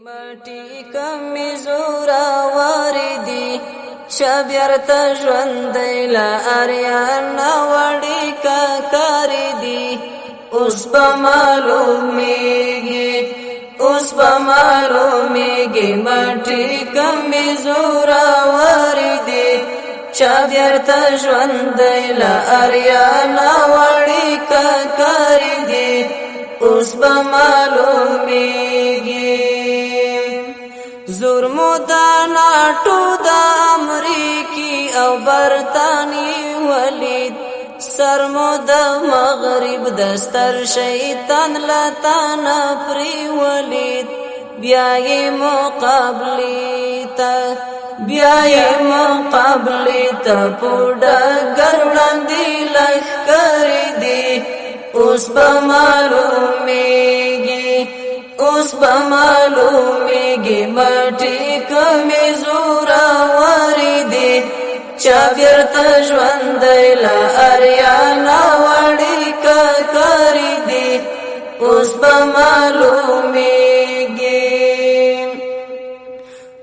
مټی کمی زورا واردی شبیرتا ژوندی لا اریان وړی کا کاری دی اوس به معلومیږي مټی کمی زورا واردی شبیرتا ژوندی لا اریان وړی کا کاری دی اوس به معلومیږي زور مدانا ټو د امریکي او برتانی ولید سر مود مغرب دستر شیطان لتان پری ولید بیای مقابلی تا پوډا ګرړان دی لخ کری دی اوس به معلومیږي مټی کمی زورا واردی چا بیرته ژوندی لا اریانا وړی کا کاری دی اوس به معلومیږي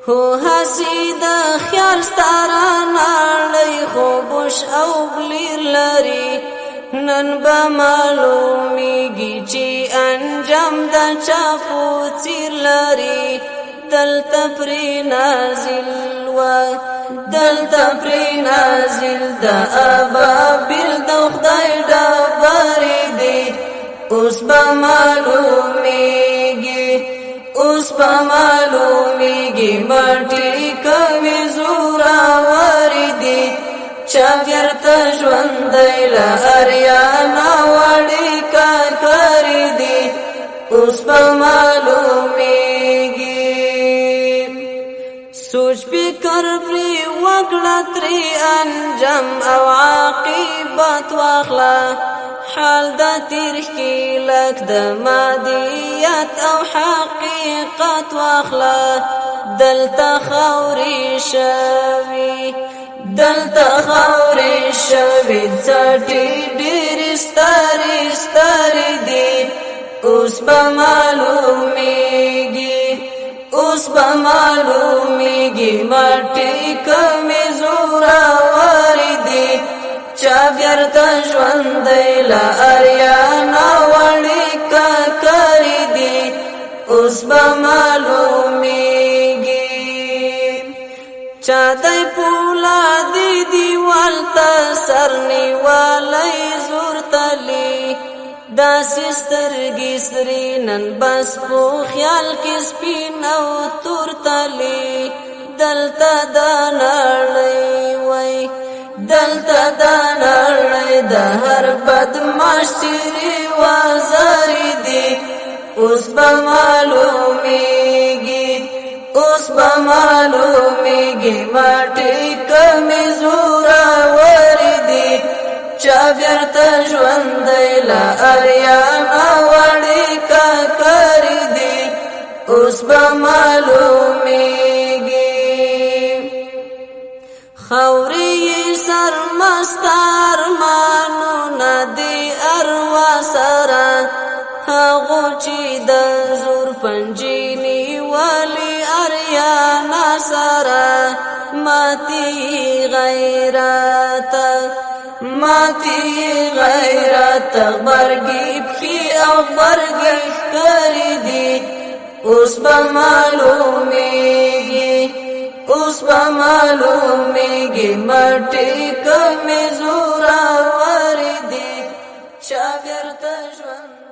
هو هسی د خیال ستاره نړۍ خوبوش او بلیر لري نن به معلومیږي چې انجام د چا په څیر لري دلته پرې نازل د ابابیل د خدای ډبرې دی اوس به معلومیږي مټی کمی زورا واردی چا بیرته ژوندی لا اریانا وړی کا کاری دی اوس به معلومیږي سوچ فکر پرې وکړه ترې انجام او عاقبت واخله حال د تیرخ کې لک د مادیت او حقیقت واخله دلته خاورې شوي څټې ډېرې سترې دي اوس به معلومیږي مټی کمی زورا واردی چا بیرته ژوندی لا اریانا وړی کا کاری دی اوس به معلومیږي چا دی پولادی دیوال تا سرنی والی زور تلی داسې سترګې سرې نن بس په خیال کې سپین او تور تلی دلته د نړۍ د هر بدمعاش څیرې وازارې دي اوس به معلومیږي مټی کمی زورا واردی چا بیرته ژوندی لا اریانا وړی کا کاری دی اوس به معلومیږي خاورې سرمست ارمانونه دی اروا سره هغو چې د زور پنجې نیولي اریانا سره ماتې غیرت غبرګې پښې او غبرګې ښکارې دي اوس به معلومیږي مټی کمی زورا واردی چا بیرته ژوند